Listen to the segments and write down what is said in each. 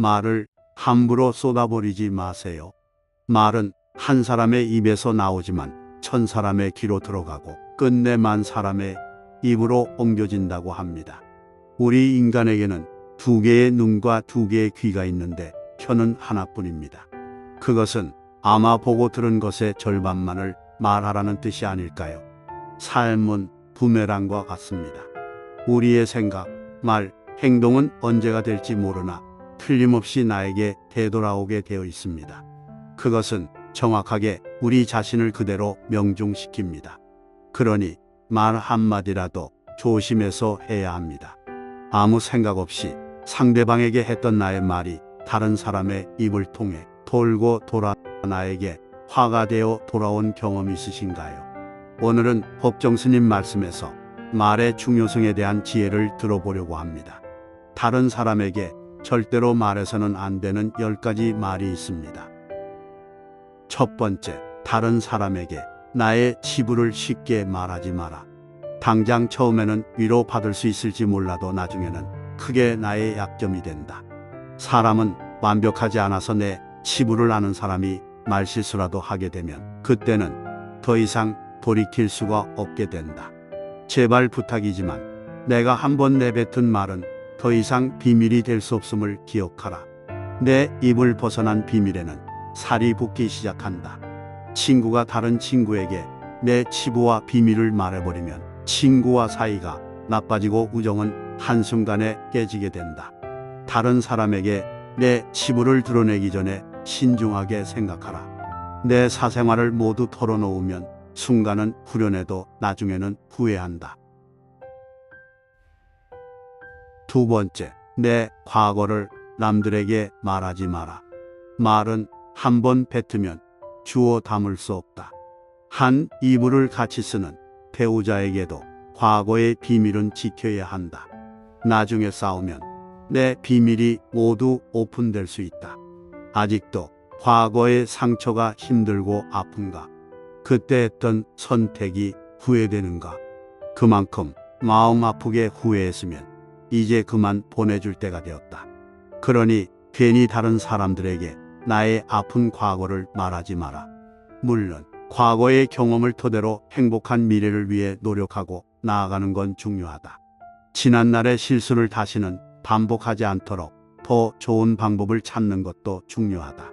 말을 함부로 쏟아버리지 마세요. 말은 한 사람의 입에서 나오지만 1000사람의 귀로 들어가고 끝내 10,000사람의 입으로 옮겨진다고 합니다. 우리 인간에게는 2개의 눈과 2개의 귀가 있는데 혀는 하나뿐입니다. 그것은 아마 보고 들은 것의 절반만을 말하라는 뜻이 아닐까요? 삶은 부메랑과 같습니다. 우리의 생각, 말, 행동은 언제가 될지 모르나 틀림없이 나에게 되돌아오게 되어 있습니다. 그것은 정확하게 우리 자신을 그대로 명중시킵니다. 그러니 말 한마디라도 조심해서 해야 합니다. 아무 생각 없이 상대방에게 했던 나의 말이 다른 사람의 입을 통해 돌고 돌아 나에게 화가 되어 돌아온 경험이 있으신가요? 오늘은 법정스님 말씀에서 말의 중요성에 대한 지혜를 들어보려고 합니다. 다른 사람에게 절대로 말해서는 안 되는 10가지 말이 있습니다. 첫 번째, 다른 사람에게 나의 치부를 쉽게 말하지 마라. 당장 처음에는 위로받을 수 있을지 몰라도 나중에는 크게 나의 약점이 된다. 사람은 완벽하지 않아서 내 치부를 아는 사람이 말실수라도 하게 되면 그때는 더 이상 돌이킬 수가 없게 된다. 제발 부탁이지만 내가 한번 내뱉은 말은 더 이상 비밀이 될 수 없음을 기억하라. 내 입을 벗어난 비밀에는 살이 붙기 시작한다. 친구가 다른 친구에게 내 치부와 비밀을 말해버리면 친구와 사이가 나빠지고 우정은 한순간에 깨지게 된다. 다른 사람에게 내 치부를 드러내기 전에 신중하게 생각하라. 내 사생활을 모두 털어놓으면 순간은 후련해도 나중에는 후회한다. 두 번째, 내 과거를 남들에게 말하지 마라. 말은 한번 뱉으면 주워 담을 수 없다. 한 이불을 같이 쓰는 배우자에게도 과거의 비밀은 지켜야 한다. 나중에 싸우면 내 비밀이 모두 오픈될 수 있다. 아직도 과거의 상처가 힘들고 아픈가? 그때 했던 선택이 후회되는가? 그만큼 마음 아프게 후회했으면 이제 그만 보내줄 때가 되었다. 그러니 괜히 다른 사람들에게 나의 아픈 과거를 말하지 마라. 물론 과거의 경험을 토대로 행복한 미래를 위해 노력하고 나아가는 건 중요하다. 지난날의 실수를 다시는 반복하지 않도록 더 좋은 방법을 찾는 것도 중요하다.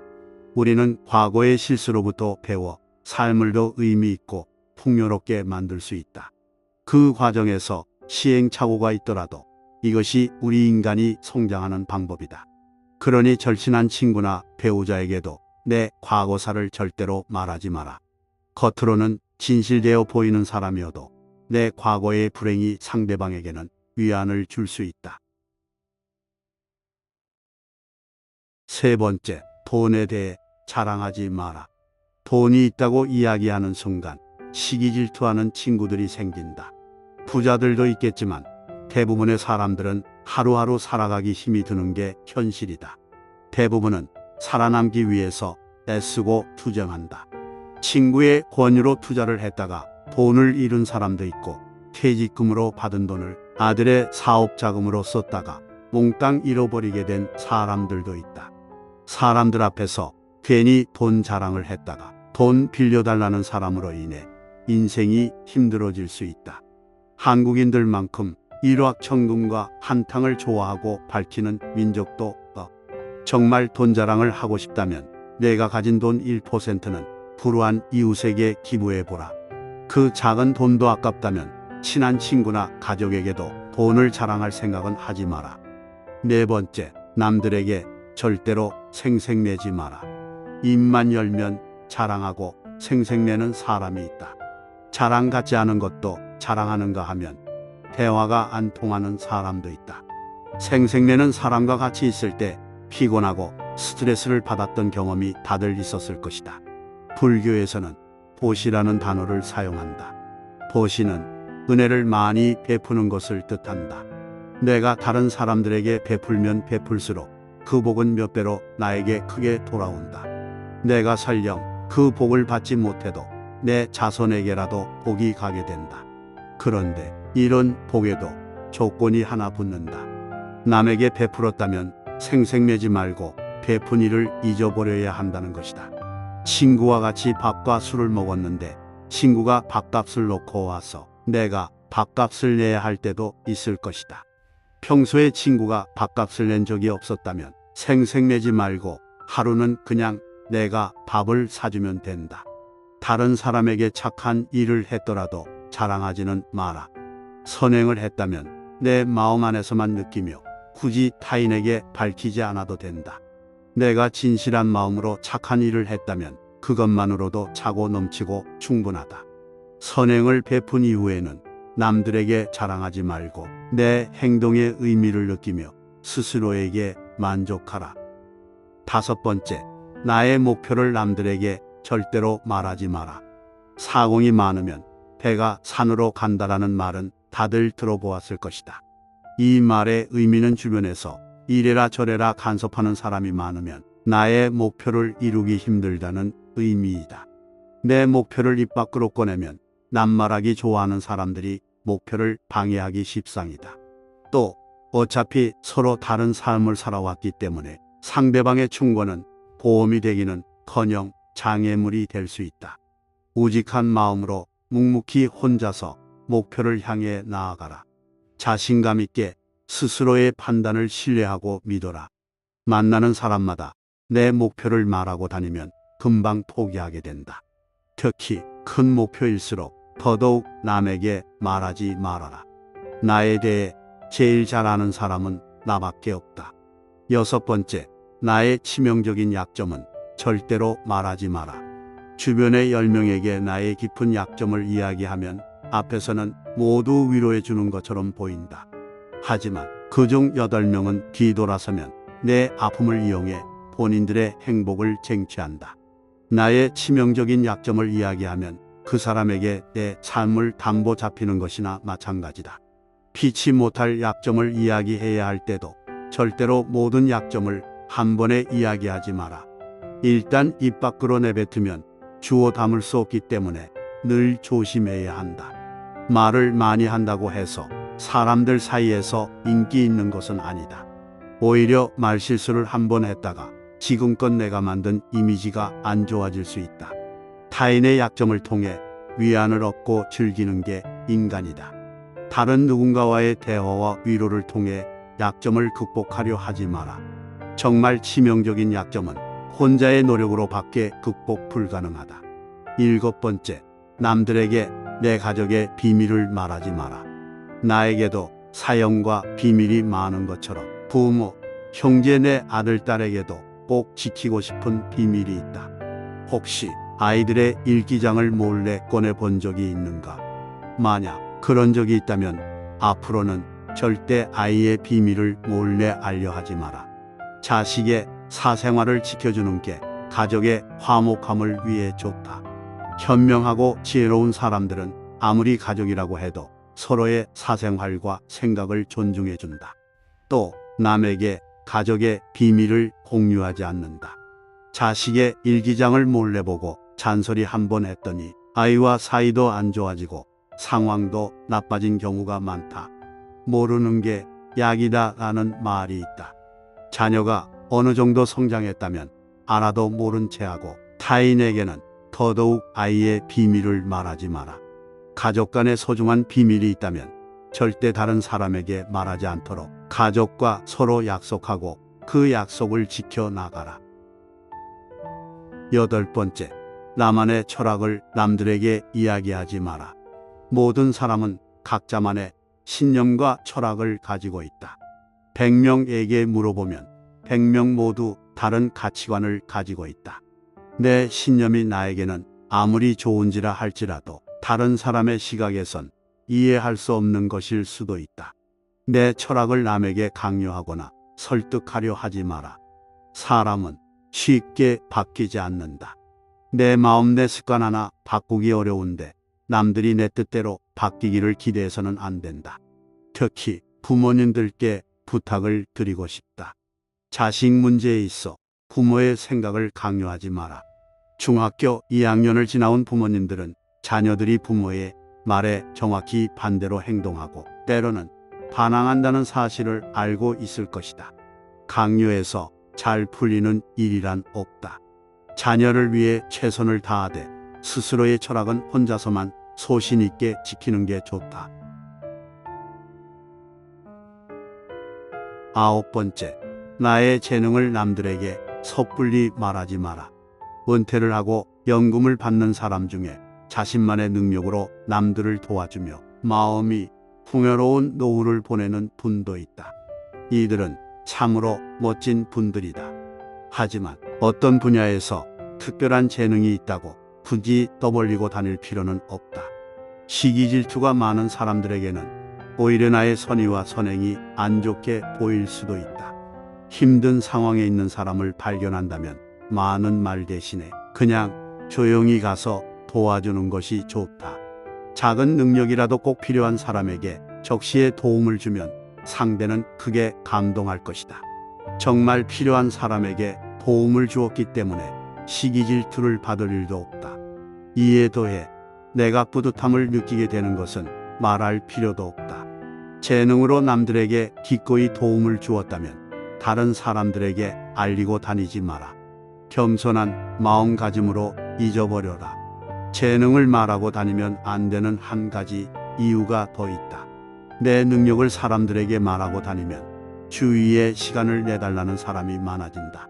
우리는 과거의 실수로부터 배워 삶을 더 의미 있고 풍요롭게 만들 수 있다. 그 과정에서 시행착오가 있더라도 이것이 우리 인간이 성장하는 방법이다. 그러니 절친한 친구나 배우자에게도 내 과거사를 절대로 말하지 마라. 겉으로는 진실되어 보이는 사람이어도 내 과거의 불행이 상대방에게는 위안을 줄 수 있다. 세 번째, 돈에 대해 자랑하지 마라. 돈이 있다고 이야기하는 순간 시기 질투하는 친구들이 생긴다. 부자들도 있겠지만 대부분의 사람들은 하루하루 살아가기 힘이 드는 게 현실이다. 대부분은 살아남기 위해서 애쓰고 투쟁한다. 친구의 권유로 투자를 했다가 돈을 잃은 사람도 있고 퇴직금으로 받은 돈을 아들의 사업 자금으로 썼다가 몽땅 잃어버리게 된 사람들도 있다. 사람들 앞에서 괜히 돈 자랑을 했다가 돈 빌려달라는 사람으로 인해 인생이 힘들어질 수 있다. 한국인들만큼 일확천금과 한탕을 좋아하고 밝히는 민족도 없다. 정말 돈 자랑을 하고 싶다면 내가 가진 돈 1%는 불우한 이웃에게 기부해보라. 그 작은 돈도 아깝다면 친한 친구나 가족에게도 돈을 자랑할 생각은 하지 마라. 네 번째, 남들에게 절대로 생색내지 마라. 입만 열면 자랑하고 생색내는 사람이 있다. 자랑 같지 않은 것도 자랑하는가 하면 대화가 안 통하는 사람도 있다. 생색내는 사람과 같이 있을 때 피곤하고 스트레스를 받았던 경험이 다들 있었을 것이다. 불교에서는 보시라는 단어를 사용한다. 보시는 은혜를 많이 베푸는 것을 뜻한다. 내가 다른 사람들에게 베풀면 베풀수록 그 복은 몇 배로 나에게 크게 돌아온다. 내가 설령 그 복을 받지 못해도 내 자손에게라도 복이 가게 된다. 그런데 이런 복에도 조건이 하나 붙는다. 남에게 베풀었다면 생색내지 말고 베푼 일을 잊어버려야 한다는 것이다. 친구와 같이 밥과 술을 먹었는데 친구가 밥값을 놓고 와서 내가 밥값을 내야 할 때도 있을 것이다. 평소에 친구가 밥값을 낸 적이 없었다면 생색내지 말고 하루는 그냥 내가 밥을 사주면 된다. 다른 사람에게 착한 일을 했더라도 자랑하지는 마라. 선행을 했다면 내 마음 안에서만 느끼며 굳이 타인에게 밝히지 않아도 된다. 내가 진실한 마음으로 착한 일을 했다면 그것만으로도 차고 넘치고 충분하다. 선행을 베푼 이후에는 남들에게 자랑하지 말고 내 행동의 의미를 느끼며 스스로에게 만족하라. 5번째, 나의 목표를 남들에게 절대로 말하지 마라. 사공이 많으면 배가 산으로 간다라는 말은 다들 들어보았을 것이다. 이 말의 의미는 주변에서 이래라 저래라 간섭하는 사람이 많으면 나의 목표를 이루기 힘들다는 의미이다. 내 목표를 입 밖으로 꺼내면 낱말하기 좋아하는 사람들이 목표를 방해하기 십상이다. 또 어차피 서로 다른 삶을 살아왔기 때문에 상대방의 충고는 보험이 되기는커녕 장애물이 될 수 있다. 우직한 마음으로 묵묵히 혼자서 목표를 향해 나아가라. 자신감 있게 스스로의 판단을 신뢰하고 믿어라. 만나는 사람마다 내 목표를 말하고 다니면 금방 포기하게 된다. 특히 큰 목표일수록 더더욱 남에게 말하지 말아라. 나에 대해 제일 잘 아는 사람은 나밖에 없다. 6번째, 나의 치명적인 약점은 절대로 말하지 마라. 주변의 10명에게 나의 깊은 약점을 이야기하면 앞에서는 모두 위로해 주는 것처럼 보인다. 하지만 그중 8명은 뒤돌아서면 내 아픔을 이용해 본인들의 행복을 쟁취한다. 나의 치명적인 약점을 이야기하면 그 사람에게 내 삶을 담보 잡히는 것이나 마찬가지다. 피치 못할 약점을 이야기해야 할 때도 절대로 모든 약점을 한 번에 이야기하지 마라. 일단 입 밖으로 내뱉으면 주워 담을 수 없기 때문에 늘 조심해야 한다. 말을 많이 한다고 해서 사람들 사이에서 인기 있는 것은 아니다. 오히려 말실수를 한 번 했다가 지금껏 내가 만든 이미지가 안 좋아질 수 있다. 타인의 약점을 통해 위안을 얻고 즐기는 게 인간이다. 다른 누군가와의 대화와 위로를 통해 약점을 극복하려 하지 마라. 정말 치명적인 약점은 혼자의 노력으로 밖에 극복 불가능하다. 7번째, 남들에게 내 가족의 비밀을 말하지 마라. 나에게도 사연과 비밀이 많은 것처럼 부모, 형제, 내 아들, 딸에게도 꼭 지키고 싶은 비밀이 있다. 혹시 아이들의 일기장을 몰래 꺼내본 적이 있는가? 만약 그런 적이 있다면 앞으로는 절대 아이의 비밀을 몰래 알려 하지 마라. 자식의 사생활을 지켜주는 게 가족의 화목함을 위해 좋다. 현명하고 지혜로운 사람들은 아무리 가족이라고 해도 서로의 사생활과 생각을 존중해준다. 또 남에게 가족의 비밀을 공유하지 않는다. 자식의 일기장을 몰래 보고 잔소리 한 번 했더니 아이와 사이도 안 좋아지고 상황도 나빠진 경우가 많다. 모르는 게 약이다 라는 말이 있다. 자녀가 어느 정도 성장했다면 알아도 모른 채하고 타인에게는 더더욱 아이의 비밀을 말하지 마라. 가족 간의 소중한 비밀이 있다면 절대 다른 사람에게 말하지 않도록 가족과 서로 약속하고 그 약속을 지켜나가라. 8번째, 나만의 철학을 남들에게 이야기하지 마라. 모든 사람은 각자만의 신념과 철학을 가지고 있다. 100명에게 물어보면 100명 모두 다른 가치관을 가지고 있다. 내 신념이 나에게는 아무리 좋은지라 할지라도 다른 사람의 시각에선 이해할 수 없는 것일 수도 있다. 내 철학을 남에게 강요하거나 설득하려 하지 마라. 사람은 쉽게 바뀌지 않는다. 내 마음, 내 습관 하나 바꾸기 어려운데 남들이 내 뜻대로 바뀌기를 기대해서는 안 된다. 특히 부모님들께 부탁을 드리고 싶다. 자식 문제에 있어 부모의 생각을 강요하지 마라. 중학교 2학년을 지나온 부모님들은 자녀들이 부모의 말에 정확히 반대로 행동하고 때로는 반항한다는 사실을 알고 있을 것이다. 강요해서 잘 풀리는 일이란 없다. 자녀를 위해 최선을 다하되 스스로의 철학은 혼자서만 소신 있게 지키는 게 좋다. 9번째, 나의 재능을 남들에게 섣불리 말하지 마라. 은퇴를 하고 연금을 받는 사람 중에 자신만의 능력으로 남들을 도와주며 마음이 풍요로운 노후를 보내는 분도 있다. 이들은 참으로 멋진 분들이다. 하지만 어떤 분야에서 특별한 재능이 있다고 굳이 떠벌리고 다닐 필요는 없다. 시기 질투가 많은 사람들에게는 오히려 나의 선의와 선행이 안 좋게 보일 수도 있다. 힘든 상황에 있는 사람을 발견한다면 많은 말 대신에 그냥 조용히 가서 도와주는 것이 좋다. 작은 능력이라도 꼭 필요한 사람에게 적시에 도움을 주면 상대는 크게 감동할 것이다. 정말 필요한 사람에게 도움을 주었기 때문에 시기 질투를 받을 일도 없다. 이에 더해 내가 뿌듯함을 느끼게 되는 것은 말할 필요도 없다. 재능으로 남들에게 기꺼이 도움을 주었다면 다른 사람들에게 알리고 다니지 마라. 겸손한 마음가짐으로 잊어버려라. 재능을 말하고 다니면 안 되는 한 가지 이유가 더 있다. 내 능력을 사람들에게 말하고 다니면 주위에 시간을 내달라는 사람이 많아진다.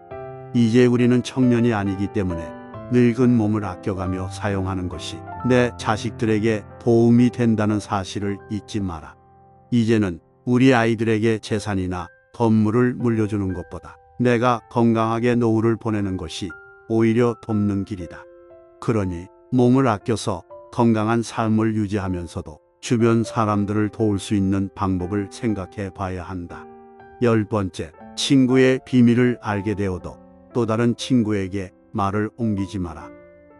이제 우리는 청년이 아니기 때문에 늙은 몸을 아껴가며 사용하는 것이 내 자식들에게 도움이 된다는 사실을 잊지 마라. 이제는 우리 아이들에게 재산이나 건물을 물려주는 것보다 내가 건강하게 노후를 보내는 것이 오히려 돕는 길이다. 그러니 몸을 아껴서 건강한 삶을 유지하면서도 주변 사람들을 도울 수 있는 방법을 생각해 봐야 한다. 10번째, 친구의 비밀을 알게 되어도 또 다른 친구에게 말을 옮기지 마라.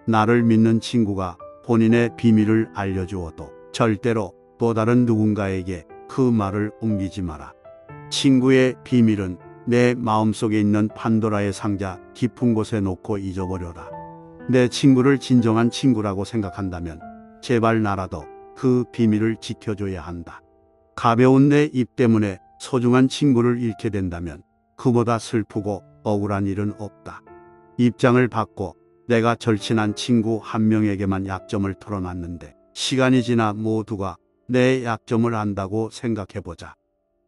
나를 믿는 친구가 본인의 비밀을 알려주어도 절대로 또 다른 누군가에게 그 말을 옮기지 마라. 친구의 비밀은 내 마음속에 있는 판도라의 상자 깊은 곳에 놓고 잊어버려라. 내 친구를 진정한 친구라고 생각한다면 제발 나라도 그 비밀을 지켜줘야 한다. 가벼운 내 입 때문에 소중한 친구를 잃게 된다면 그보다 슬프고 억울한 일은 없다. 입장을 바꿔 내가 절친한 친구 한 명에게만 약점을 털어놨는데 시간이 지나 모두가 내 약점을 안다고 생각해보자.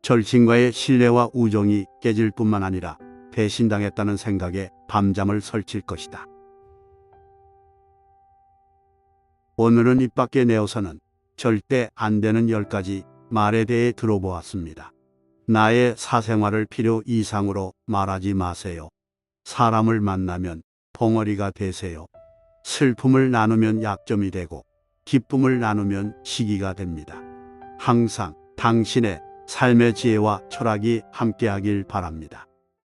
절친과의 신뢰와 우정이 깨질 뿐만 아니라 배신당했다는 생각에 밤잠을 설칠 것이다. 오늘은 입 밖에 내어서는 절대 안 되는 10가지 말에 대해 들어보았습니다. 나의 사생활을 필요 이상으로 말하지 마세요. 사람을 만나면 벙어리가 되세요. 슬픔을 나누면 약점이 되고 기쁨을 나누면 시기가 됩니다. 항상 당신의 삶의 지혜와 철학이 함께하길 바랍니다.